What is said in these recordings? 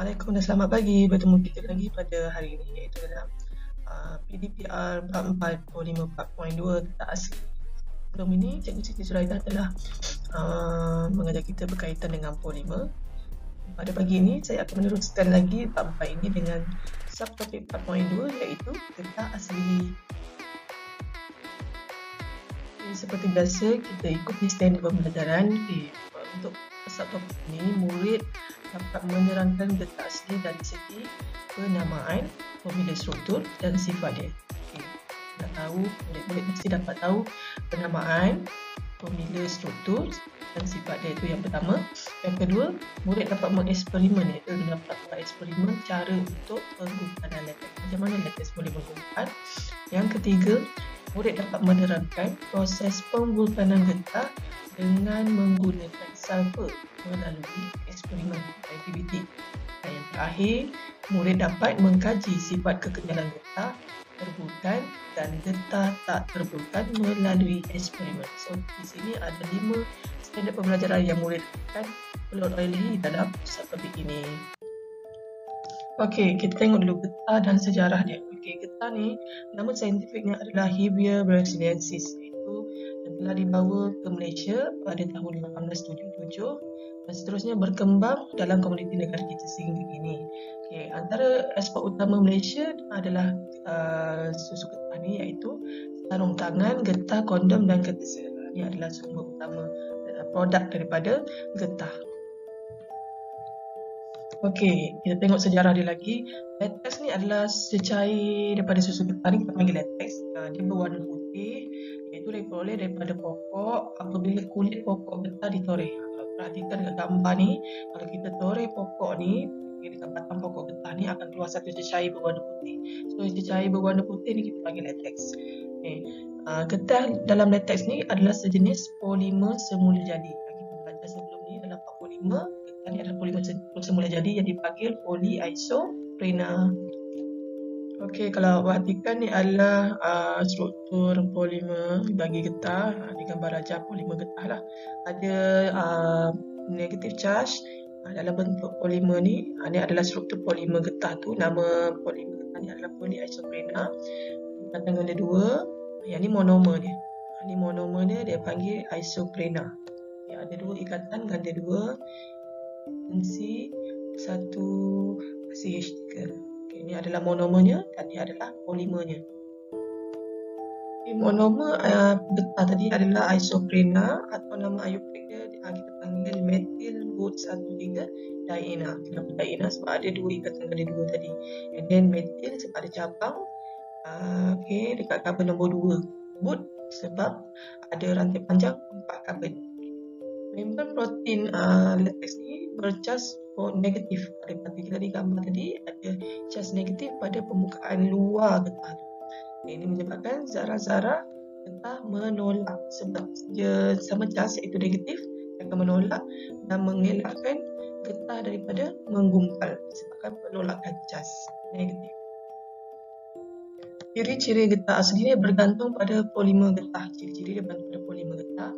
Assalamualaikum dan selamat pagi. Bertemu kita lagi pada hari ini iaitu dalam PDPR 44.5.4.2 Kata Asli. Sebelum ini, Cikgu Siti Zuraidah telah mengajar kita berkaitan dengan polimer. Pada pagi ini, saya akan meneruskan lagi bab 4 ini dengan subtopik 4.2 iaitu Kata Asli. Seperti biasa, kita ikuti standard pembelajaran. Untuk subtopik ini, murid dapat menerangkan getah asli dari segi penamaan, pemilihan struktur dan sifat dia. Dah tahu, murid-murid mesti dapat tahu penamaan, pemilihan struktur dan sifat dia, itu yang pertama. Yang kedua, murid dapat mengeksperimen, iaitu dapat mengeksperimen cara untuk penggumpalan lateks. Macam mana lateks boleh menggumpal. Yang ketiga, murid dapat menerangkan proses pemvulkanan getah dengan menggunakan sulfur melalui eksperimen aktiviti. Dan yang terakhir, murid dapat mengkaji sifat kekenyalan getah tervulkan dan getah tak tervulkan melalui eksperimen. So, di sini ada 5 standard pembelajaran yang murid akan perolehi dalam subtopik ini. Okey, kita tengok dulu getah dan sejarah dia. Okey, getah ni nama saintifiknya adalah Hevia brasiliensis, iaitu yang telah dibawa ke Malaysia pada tahun 1877 dan seterusnya berkembang dalam komuniti negara kita sehingga kini. Okey, antara ekspor utama Malaysia adalah susu getah ni, iaitu sarung tangan, getah, kondom dan ketesa. Ini adalah sumber utama produk daripada getah. Okey, kita tengok sejarah dia lagi. Lateks ni adalah secair daripada susu getah ni, kita panggil lateks. Dia berwarna putih, iaitu diperoleh daripada pokok apabila kulit pokok getah ditoreh. Kalau perhatikan dekat gambar ni, kalau kita toreh pokok ni, dekat batang pokok getah ni akan keluar satu cecair berwarna putih. So, cecair berwarna putih ni kita panggil lateks. Getah dalam lateks ni adalah sejenis polimer semula jadi. Kita belajar sebelum ni dalam bab polimer. Ini adalah polimer semula jadi yang dipanggil polyisoprena. Okey, kalau perhatikan ni adalah struktur polimer bagi getah. Di gambar rajah polimer getah lah. Ada negative charge dalam bentuk polimer ni. Ini adalah struktur polimer getah tu. Nama polimer getah ni adalah polyisoprena. Ikatan ganda 2. Yang ni monomer dia. Ini monomer dia panggil isoprena. Ada 2 ikatan ganda 2. C 1 CH3. Ini adalah monomernya dan ini adalah polimernya. Monomer getah tadi adalah isoprena atau nama ioprik dia kita panggil methyl boat 1,3 diena. Kenapa diena? Sebab ada 2 ikatan ganda 2 tadi. And then methyl sebab ada cabang. Dekat karbon nombor 2. Boat sebab ada rantai panjang 4 karbon. Membran protein lateks ni bercas negatif. Pada kita tadi gambar tadi ada cas negatif pada permukaan luar getah tu. Ini menyebabkan zarah-zarah getah menolak sebab dia sama cas iaitu negatif, akan menolak dan mengelakkan getah daripada menggumpal disebabkan penolakan cas negatif. Ciri-ciri getah asli ni bergantung pada polimer getah. Ciri-ciri dia bergantung pada polimer getah.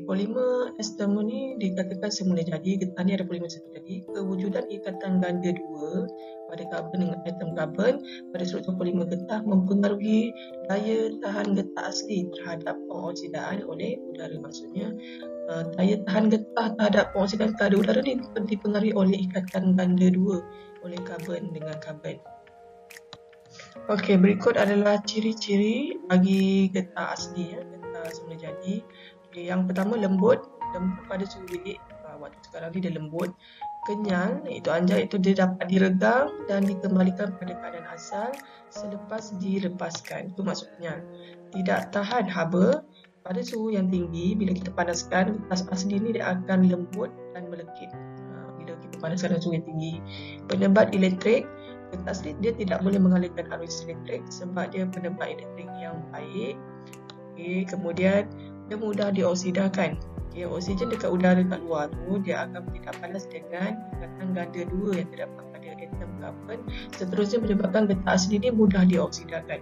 Polimer ester ni dikatakan semula jadi. Getah ni ada polimer semula jadi. Kewujudan ikatan ganda 2 pada karbon dengan atom karbon pada struktur polimer getah mempengaruhi daya tahan getah asli terhadap pengoksidaan oleh udara. Maksudnya daya tahan getah terhadap pengoksidaan kadar udara ni dipengaruhi oleh ikatan ganda 2 oleh karbon dengan karbon. Okey, berikut adalah ciri-ciri bagi getah asli, getah semula jadi. Yang pertama, lembut pada suhu bilik. Waktu sekarang ni dia lembut. Kenyal, iaitu anjak, itu dia dapat diregang dan dikembalikan pada keadaan asal selepas dilepaskan. Itu maksud kenyal. Tidak tahan haba pada suhu yang tinggi. Bila kita panaskan, getah asli ni dia akan lembut dan melekit. Bila kita panaskan dengan suhu yang tinggi. Penebat elektrik, getah asli dia tidak boleh mengalirkan arus elektrik sebab dia penebat elektrik yang baik. Kemudian dia mudah dioksidakan. Oksigen dekat udara kat luar tu dia akan tidak panas dengan ikatan ganda 2 yang terdapat pada atom karbon. Seterusnya menyebabkan getah asli ni mudah dioksidakan.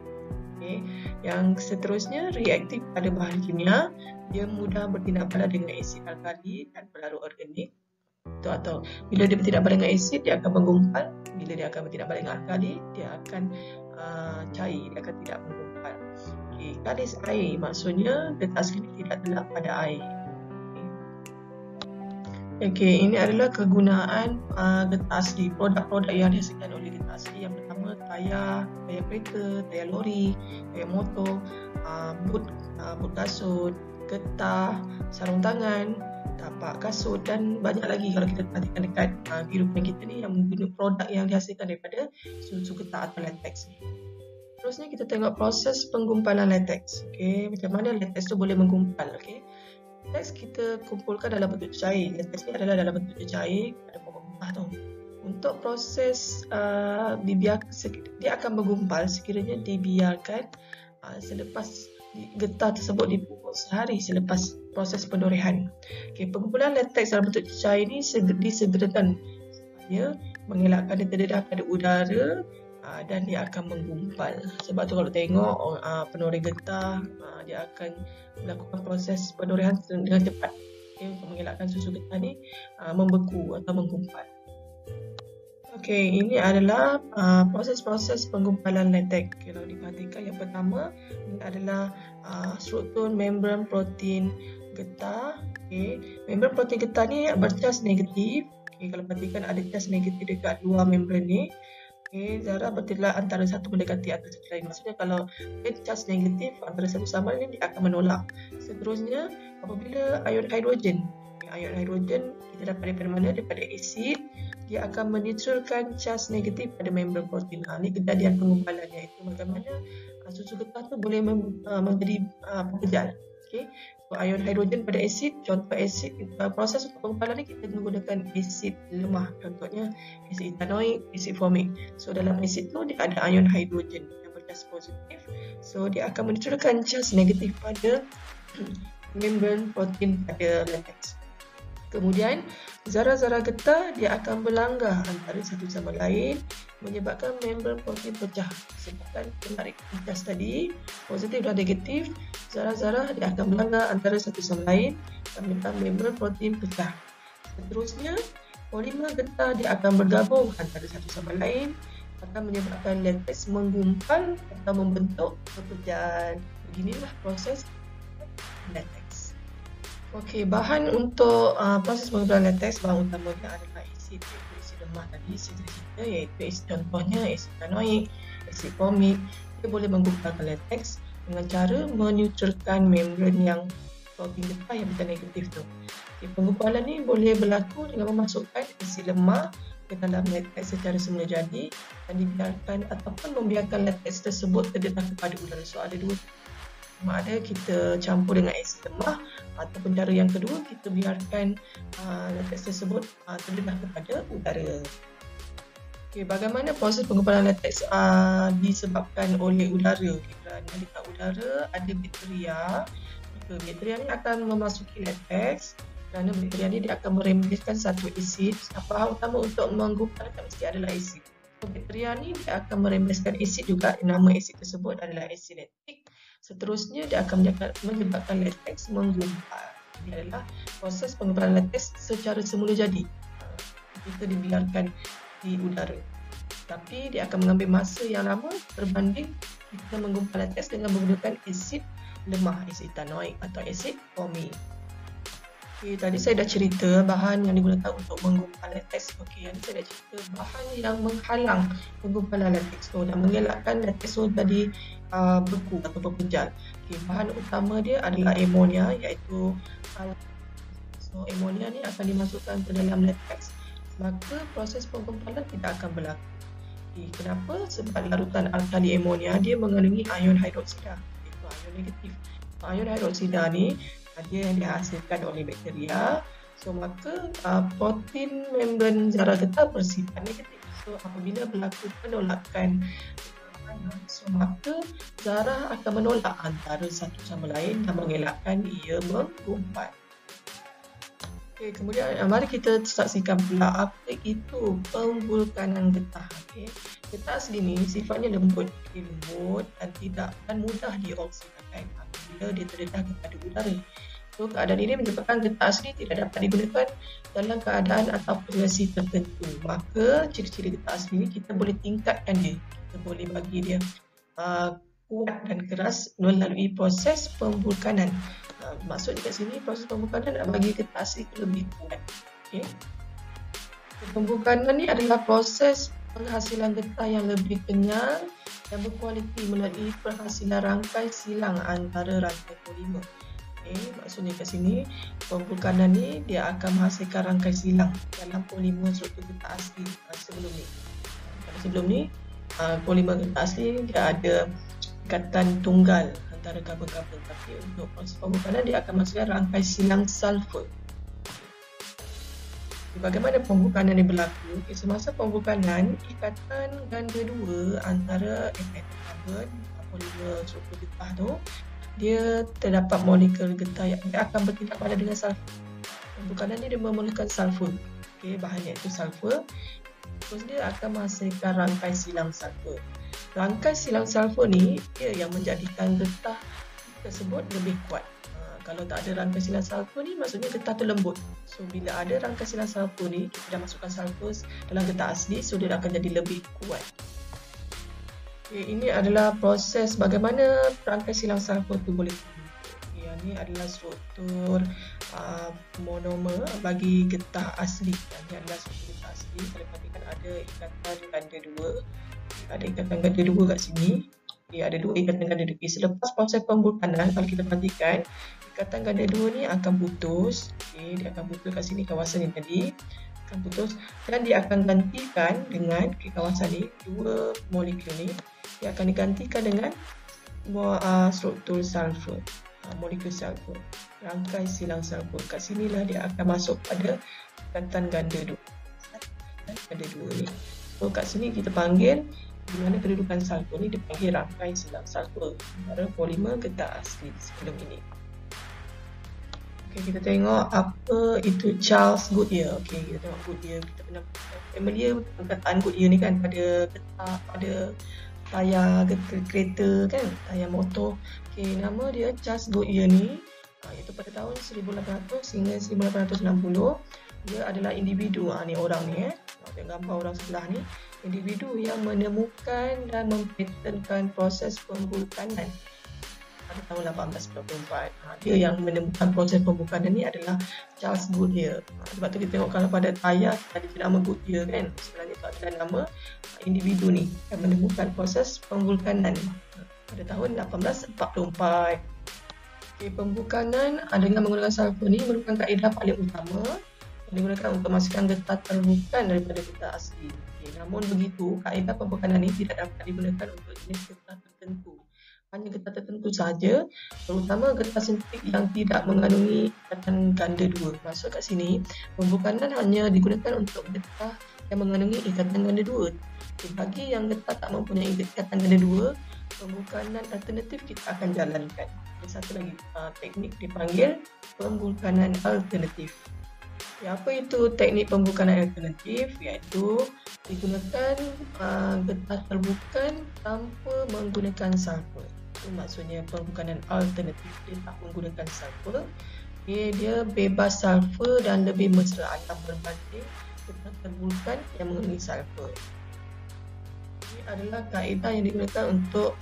Yang seterusnya reaktif pada bahan kimia, dia mudah bertindak balas dengan asid alkali dan pelarut organik. atau bila dia bertindak balik dengan asid, dia akan menggumpal. Bila dia akan bertindak balik dengan alkali, dia akan cair, dia akan tidak menggumpal. Okay. Kalis air maksudnya getah asli tidak terletak pada air. Okay, ini adalah kegunaan getah asli. Produk-produk yang dihasilkan oleh getah asli, yang pertama tayar kereta, tayar lori, tayar motor, boot kasut, getah, sarung tangan, tapak kasut dan banyak lagi kalau kita perhatikan dekat kehidupan kita ni yang menggunakan produk yang dihasilkan daripada susu getah atau latex ni. Terusnya kita tengok proses penggumpalan latex. Okay, macam mana latex tu boleh menggumpal. Okay. Latex kita kumpulkan dalam bentuk cair. Latex ni adalah dalam bentuk cair pada pokok getah tu. Untuk proses dibiarkan, dia akan menggumpal sekiranya dibiarkan selepas getah tersebut dipupuk sehari selepas proses pendorehan. Okay, pengumpulan latex dalam bentuk cair ini disegerakan supaya mengelakkan dia terdedah pada udara dan dia akan menggumpal. Sebab tu kalau tengok penoreh getah, dia akan melakukan proses pendorehan dengan cepat, okay, untuk mengelakkan susu getah ni membeku atau menggumpal. Okey, ini adalah proses-proses penggumpalan latex. Kalau diperhatikan, yang pertama ini adalah struktur membran protein getah. Okay. Membran protein getah ni bercas negatif. Okay, kalau perhatikan ada cas negatif dekat luar membran ni. Okay, zarah bertindak antara satu mendekati antara satu lain. Maksudnya kalau cas negatif antara satu sama lain, dia akan menolak. Seterusnya, apabila ion hidrogen kita dapat daripada mana? Daripada asid, dia akan menetralkan cas negatif pada membran protein. Ini kejadian penggumpalan, iaitu bagaimana susu getah tu boleh menjadi pekejal. Okay. So, ion hidrogen pada asid, contoh asid, proses untuk penggumpalan ni kita menggunakan asid lemah, contohnya asid etanoik, asid formic. So dalam asid tu dia ada ion hidrogen yang bercas positif, so dia akan menetralkan cas negatif pada membran protein pada latex. Kemudian zarah-zarah getah dia akan berlanggar antara satu sama lain menyebabkan membran protein pecah. Sebabkan penarik cas tadi positif dan negatif, zarah-zarah dia akan berlanggar antara satu sama lain dan menyebabkan membran protein pecah. Seterusnya, polimer getah dia akan bergabung antara satu sama lain, akan menyebabkan latex menggumpal atau membentuk pepejal. Beginilah proses latex. Okey, bahan untuk proses pengumpulan latex, bahan utamanya adalah asid lemah tadi, iaitu contohnya asid etanoik, asid formic. Dia boleh menggumpalkan latex dengan cara menetralkan membran yang protein getah yang bercas negatif tu. Okay, penggumpalan ni boleh berlaku dengan memasukkan asid lemah ke dalam latex secara semula jadi dan dibiarkan ataupun membiarkan latex tersebut terdedah kepada udara. So ada dua. Sama ada kita campur dengan asid lemah ataupun cara yang kedua kita biarkan latex tersebut terdedah kepada udara. Okay, bagaimana proses penggumpalan latex disebabkan oleh udara? Kerana dekat udara ada bakteria. Bakteria ni akan memasuki latex. Kerana bakteria ni dia akan merembeskan satu asid. Bahan utama untuk menggumpalkan mesti adalah asid. Bakteria ni dia akan merembeskan asid juga. Nama asid tersebut adalah asid laktik. Seterusnya dia akan menyebabkan latex menggumpal. Ini adalah proses penggumpalan latex secara semula jadi. Kita dibiarkan di udara. Tapi dia akan mengambil masa yang lama berbanding kita menggumpal latex dengan menggunakan asid lemah, asid etanoik atau asid formic. Okay, tadi saya dah cerita bahan yang digunakan untuk menggumpal latex. Okey, yang saya dah cerita bahan yang menghalang penggumpalan latex tu dan mengelakkan latex tu tadi beku atau berpejal. Okay, bahan utama dia adalah amonia, iaitu so amonia ni akan dimasukkan ke dalam latex, maka proses penggumpalan tidak akan berlaku. Okay, kenapa? Sebab larutan alkali amonia dia mengandungi ion hidroksida, iaitu ion negatif. Ion hidroksida ni dia yang dihasilkan oleh bakteria. So maka protein membran zarah getah bersifat negatif. So apabila berlaku penolakan, so maka zarah akan menolak antara satu sama lain dan mengelakkan ia menggumpal. Okay, kemudian mari kita saksikan pula apa itu pembulkanan getah. Okay. Getah asli ni sifatnya lembut, lembut dan mudah dioksidakan apabila dia terdedah kepada udara. So, keadaan ini menyebabkan getah asli tidak dapat digunakan dalam keadaan atau posisi tertentu. Maka ciri-ciri getah asli ini kita boleh tingkatkan dia. Kita boleh bagi dia kuat dan keras melalui proses pembulkanan. Maksud dekat sini proses pembulkanan nak bagi getah asli itu lebih kuat. Okay. Pembulkanan ni adalah proses penghasilan getah yang lebih kenyal dan berkualiti melalui penghasilan rangkai silang antara rangkai polimer. Maksudnya kat sini pembulkanan ni dia akan menghasilkan rangkai silang dalam polimer struktur getah asli sebelum ni. Sebelum ni polimer getah asli dia ada ikatan tunggal antara kabel-kabel, tapi untuk proses pembulkanan dia akan menghasilkan rangkai silang sulfur. Bagaimana pembulkanan ini berlaku? Semasa pembulkanan, ikatan ganda dua antara karbon polimer struktur getah tu dia terdapat molekul getah yang dia akan bertindak padan dengan sulfur. Pembulkanan ni dia memerlukan sulfur. Bahan iaitu sulfur. Terus dia akan menghasilkan rangkai silang sulfur. Rangkai silang sulfur ni dia yang menjadikan getah tersebut lebih kuat. Kalau tak ada rangkai silang sulfur ni, maksudnya getah tu lembut. So bila ada rangkai silang sulfur ni, kita dah masukkan sulfur dalam getah asli, so dia akan jadi lebih kuat. Ini adalah proses bagaimana rangkai silang sulfur tu boleh terbentuk. Ini adalah struktur monomer bagi getah asli. Ini adalah struktur getah asli. Kalau perhatikan ada ikatan ganda dua. Ada ikatan ganda dua kat sini. Ada dua ikatan ganda dua. Selepas proses pembulkanan, kalau kita perhatikan, ikatan ganda dua ni akan putus. Dia akan putus kat sini kawasan ni tadi. Akan putus dan dia akan gantikan dengan kawasan ni, dua molekul ni dia akan digantikan dengan struktur sulfur, molekul sulfur, rangkai silang sulfur. Kat sinilah dia akan masuk pada ikatan ganda dua. Ganda dua ni. So kat sini kita panggil di mana kedudukan sulfur ni dipanggil rangkai silang sulfur antara polimer getah asli sebelum ini. Kita tengok apa itu Charles Goodyear. Kita tengok Goodyear. Kita pernah familiar perkataan Goodyear ni kan pada getah, pada tayar kereta kan, tayar motor. Nama dia Charles Goodyear ni iaitu pada tahun 1800 hingga 1860 dia adalah individu. Ni orang ni tengok gambar orang sebelah ni, individu yang menemukan dan mempatentkan proses pembulkanan pada tahun 1894. Dia yang menemukan proses pembulkanan ni adalah Charles Goodyear. Sebab tu kita tengok kalau pada tayar ada nama Goodyear kan, sebenarnya itu adalah nama individu ni yang menemukan proses pembulkanan pada tahun 1844. Pembulkanan dengan menggunakan sulfur ni merupakan kaedah paling utama yang digunakan untuk memastikan getah terbukan daripada getah asli. Namun begitu, kaedah pembulkanan ni tidak dapat digunakan untuk jenis getah tertentu. Hanya getah tertentu sahaja, terutama getah sintetik yang tidak mengandungi ikatan ganda dua. Maksud kat sini, pembulkanan hanya digunakan untuk getah yang mengandungi ikatan ganda dua. Bagi yang getah tak mempunyai ikatan ganda dua, pembulkanan alternatif kita akan jalankan. Ada satu lagi teknik dipanggil pembulkanan alternatif. Apa itu teknik pembulkanan alternatif? Iaitu digunakan getah terbukan tanpa menggunakan sulfur. Itu maksudnya pembulkanan alternatif, dia tak menggunakan sulfur. Dia bebas sulfur dan lebih mesra alam berbanding getah terbukan yang mengandungi sulfur. Ini adalah kaedah yang digunakan untuk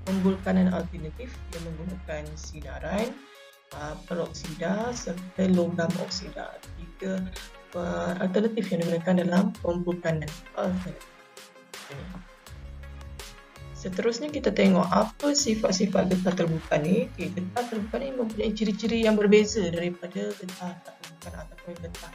pembulkanan alternatif yang menggunakan sinaran, peroksida serta logam oksida. Tiga alternatif yang digunakan dalam pembulkanan alternatif. Seterusnya kita tengok apa sifat-sifat getah terbuka ni. Getah terbuka ni mempunyai ciri-ciri yang berbeza daripada getah tak terbuka ataupun getah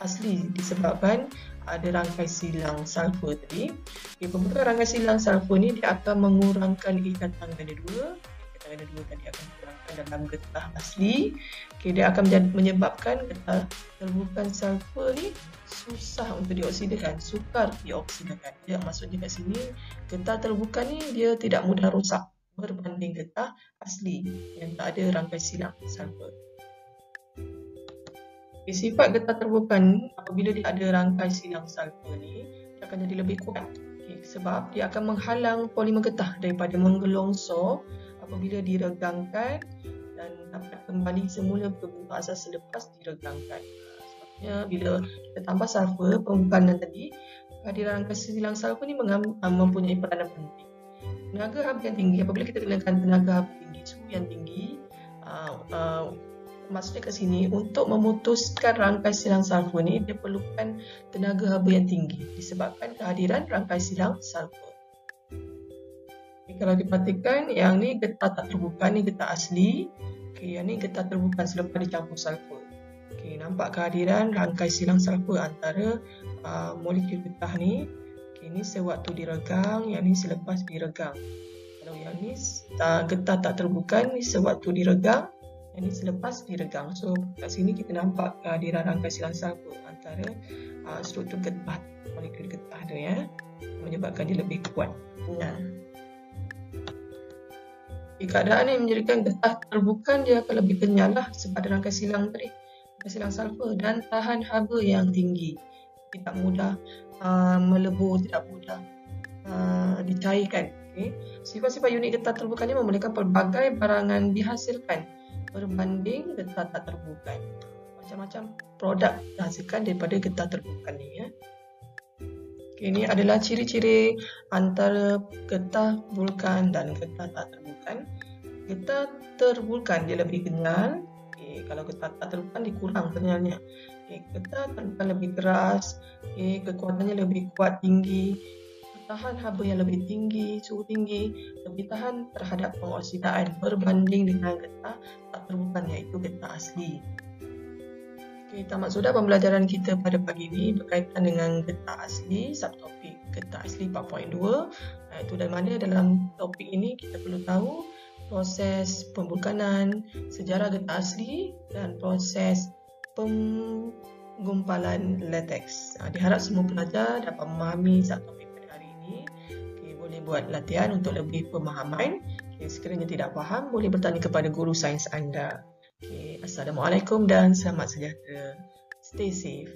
asli disebabkan ada rangkai silang sulfur tadi. Pembukaan rangkai silang sulfur ni dia akan mengurangkan ikatan ganda dua. Ikatan ganda dua tadi akan dikurangkan dalam getah asli. Dia akan menyebabkan getah terbuka sulfur ni susah untuk dioksidakan, sukar dioksidakan. Maksudnya kat sini getah terbuka ni dia tidak mudah rosak berbanding getah asli yang tak ada rangkai silang sulfur. Sifat getah terbuka ni apabila dia ada rangkai silang sulfur ni dia akan jadi lebih kuat. Sebab dia akan menghalang polimer getah daripada menggelongsor apabila diregangkan dan dapat kembali semula ke bentuk asas selepas diregangkan. Sebabnya bila kita tambah sulfur pembukanan tadi, kehadiran rangkai silang sulfur ni mempunyai peranan penting. Tenaga haba yang tinggi, apabila kita gunakan tenaga haba tinggi, suhu yang tinggi, maksudnya ke sini untuk memutuskan rangkai silang sulfur ni dia perlukan tenaga haba yang tinggi disebabkan kehadiran rangkai silang sulfur. Kalau diperhatikan, yang ni getah tak terbuka, ni getah asli. Yang ni getah terbuka selepas dicampur sulfur. Nampak kehadiran rangkai silang sulfur antara molekul getah ni. Ini sewaktu diregang, yang ni selepas diregang. Kalau yang ni getah tak terbuka, ni sewaktu diregang, yang ni selepas diregang. So kat sini kita nampak kehadiran rangkai silang sulfur antara struktur getah, molekul getah tu ya, menyebabkan dia lebih kuat. Keadaan ini menjadikan getah terbuka dia akan lebih kenyal lah sebab ada rangkai silang tadi, rangkai silang sulfur, dan tahan haba yang tinggi, tidak mudah melebur, tidak mudah dicairkan. Sifat-sifat unik getah terbuka ini membolehkan pelbagai barangan dihasilkan berbanding getah tak terbuka. Macam-macam produk dihasilkan daripada getah terbuka ni ya. Ini adalah ciri-ciri antara getah vulkan dan getah tak terbuka. Getah terbuka dia lebih kenyal. Kalau getah tak terbuka dia kurang kenyalnya. Getah terbuka lebih keras. Kekuatannya lebih kuat, tinggi. Tahan haba yang lebih tinggi, suhu tinggi, lebih tahan terhadap pengoksidaan berbanding dengan getah tak terbuka, iaitu getah asli. Tamat sudah pembelajaran kita pada pagi ini berkaitan dengan getah asli, subtopik getah asli 4.2. Itu dari mana dalam topik ini kita perlu tahu proses pembulkanan, sejarah getah asli dan proses penggumpalan lateks. Diharap semua pelajar dapat memahami subtopik pada hari ini. Boleh buat latihan untuk lebih pemahaman. Sekiranya tidak faham, boleh bertanya kepada guru sains anda. Assalamualaikum dan selamat sejahtera. Stay safe.